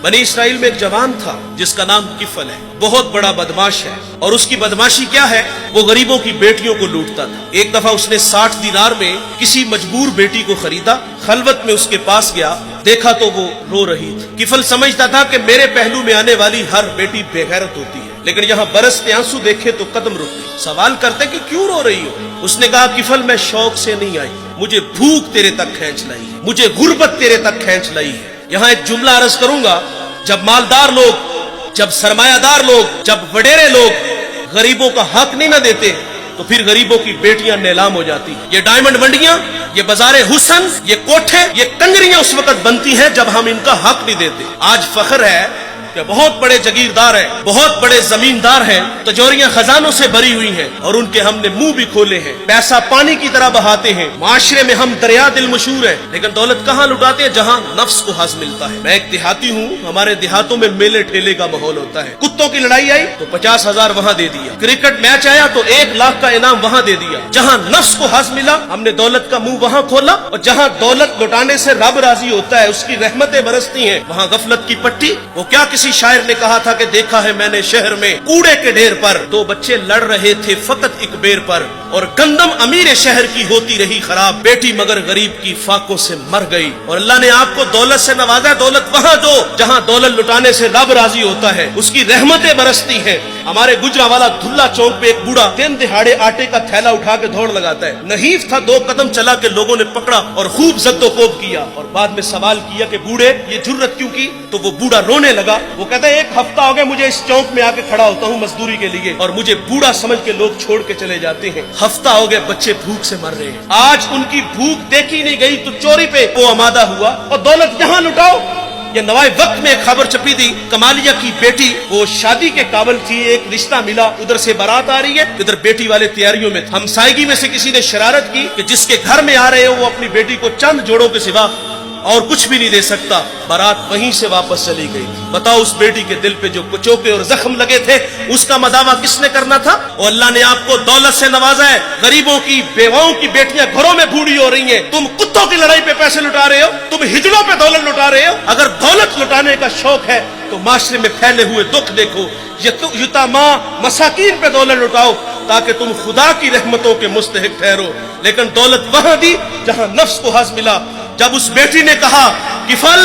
बनी इसराइल में एक जवान था जिसका नाम किफल है, बहुत बड़ा बदमाश है। और उसकी बदमाशी क्या है, वो गरीबों की बेटियों को लूटता था। एक दफा उसने 60 दिनार में किसी मजबूर बेटी को खरीदा, खलवत में उसके पास गया, देखा तो वो रो रही थी। किफल समझता था कि मेरे पहलू में आने वाली हर बेटी बेगैरत होती है, लेकिन यहाँ बरसते आंसू देखे तो कदम रुक गए। सवाल करते कि क्यों रो रही हो? उसने कहा किफल मैं शौक से नहीं आई, मुझे भूख तेरे तक खींच लाई है, मुझे गुर्बत तेरे तक खींच लाई है। यहाँ एक जुमला अर्ज करूंगा, जब मालदार लोग, जब सरमायादार लोग, जब वडेरे लोग गरीबों का हक नहीं न देते तो फिर गरीबों की बेटियां नीलाम हो जाती। ये डायमंड मंडियां, ये बाजारे हुसन, ये कोठे, ये कंगरियां उस वक्त बनती हैं जब हम इनका हक नहीं देते। आज फख्र है कि बहुत बड़े जगीरदार हैं, बहुत बड़े जमींदार हैं, तिजोरियां खजानों से भरी हुई हैं और उनके हमने मुंह भी खोले हैं, पैसा पानी की तरह बहाते हैं। माशरे में हम दरिया दिल मशहूर है, लेकिन दौलत कहाँ लुटाते हैं? जहाँ नफ्स को हज मिलता है। मैं एक देहाती हूँ, हमारे देहातों में मेले ठेले का माहौल होता है। कुत्तों की लड़ाई आई तो 50,000 वहाँ दे दिया, क्रिकेट मैच आया तो 1 लाख का इनाम वहाँ दे दिया। जहाँ नफ्स को हज मिला हमने दौलत का मुंह वहाँ खोला, और जहाँ दौलत लुटाने से रब राजी होता है, उसकी रहमतें बरसती हैं, वहाँ गफलत की पट्टी। वो क्या किसी शायर ने कहा था कि देखा है मैंने शहर में कूड़े के ढेर पर 2 बच्चे लड़ रहे थे फकत एक बेर पर, और गंदम अमीर शहर की होती रही खराब, बेटी मगर गरीब की फाकों से मर गई। और अल्लाह ने आपको दौलत से नवाजा, दौलत वहाँ दो जहाँ दौलत लुटाने से रब राजी होता है, उसकी रहमतें बरसती हैं। हमारे गुजरावाला धुल्ला चौक पे एक बूढ़ा दिन दिहाड़े आटे का थैला उठा के दौड़ लगाता है। नहीफ था, 2 कदम चला के लोगों ने पकड़ा और खूब जद्दोकोब किया, और बाद में सवाल किया कि बूढ़े ये जुर्रत क्यों की? तो वो बूढ़ा रोने लगा। वो कहता है 1 हफ्ता हो गया मुझे इस चौक में आके खड़ा होता हूँ मजदूरी के लिए, और मुझे बूढ़ा समझ के लोग छोड़ के चले जाते हैं। हफ्ता हो गया बच्चे भूख से मर रहे हैं। आज उनकी भूख देखी नहीं गई तो चोरी पे वो आमादा हुआ, और दौलत यहाँ लुटाओ। ये नवाए वक्त में खबर छपी थी, कमालिया की बेटी वो शादी के काबिल थी, एक रिश्ता मिला, उधर से बारात आ रही है, इधर बेटी वाले तैयारियों में। हमसायगी में से किसी ने शरारत की कि जिसके घर में आ रहे हो वो अपनी बेटी को चंद जोड़ों के सिवा और कुछ भी नहीं दे सकता। बारात वहीं से वापस चली गई। बताओ उस बेटी के दिल पे जो कुचोके और जख्म लगे थे, उसका मदावा किसने करना था? और अल्लाह ने आपको दौलत से नवाजा है। गरीबों की बेवाओं की बेटियां घरों में बूढ़ी हो रही हैं, तुम कुत्तों की लड़ाई पे पैसे लुटा रहे हो, तुम हिजड़ों पे दौलत लुटा रहे हो। अगर दौलत लुटाने का शौक है तो माशरे में फैले हुए दुख देखो, यतामा मसाकीन पे दौलत लुटाओ ताकि तुम खुदा की रहमतों के मुस्तहिक ठहरो। लेकिन दौलत वहां दी जहां नफ्स को हज मिला। जब उस बेटी ने कहा किफल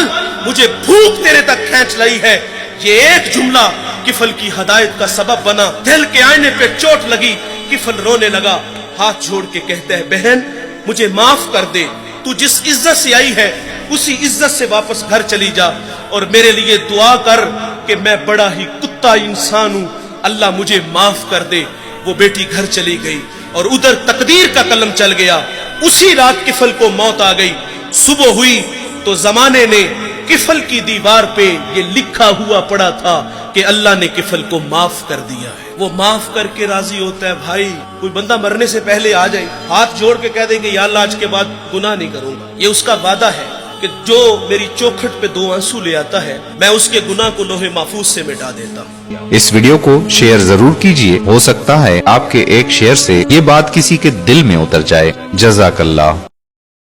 मुझे भूख तेरे तक खींच लाई है, ये एक जुमला किफल की हदायत का सबब बना। दिल के आईने पे चोट लगी, किफल रोने लगा, हाथ जोड़ के कहते हैं बहन मुझे माफ कर दे, तू जिस इज्जत से आई है उसी इज्जत से वापस घर चली जा, और मेरे लिए दुआ कर कि मैं बड़ा ही कुत्ता इंसान हूं, अल्लाह मुझे माफ कर दे। वो बेटी घर चली गई और उधर तकदीर का कलम चल गया। उसी रात किफल को मौत आ गई। सुबह हुई तो जमाने ने किफल की दीवार पे ये लिखा हुआ पड़ा था कि अल्लाह ने किफल को माफ कर दिया है। वो माफ करके राजी होता है। भाई कोई बंदा मरने से पहले आ जाए, हाथ जोड़ के कह दे कि या अल्लाह आज के बाद गुनाह नहीं करूंगा, ये उसका वादा है कि जो मेरी चौखट पे 2 आंसू ले आता है मैं उसके गुनाह को लोहे महफूज से मिटा देता हूँ। इस वीडियो को शेयर जरूर कीजिए, हो सकता है आपके एक शेयर से ये बात किसी के दिल में उतर जाए। जज़ाकल्लाह।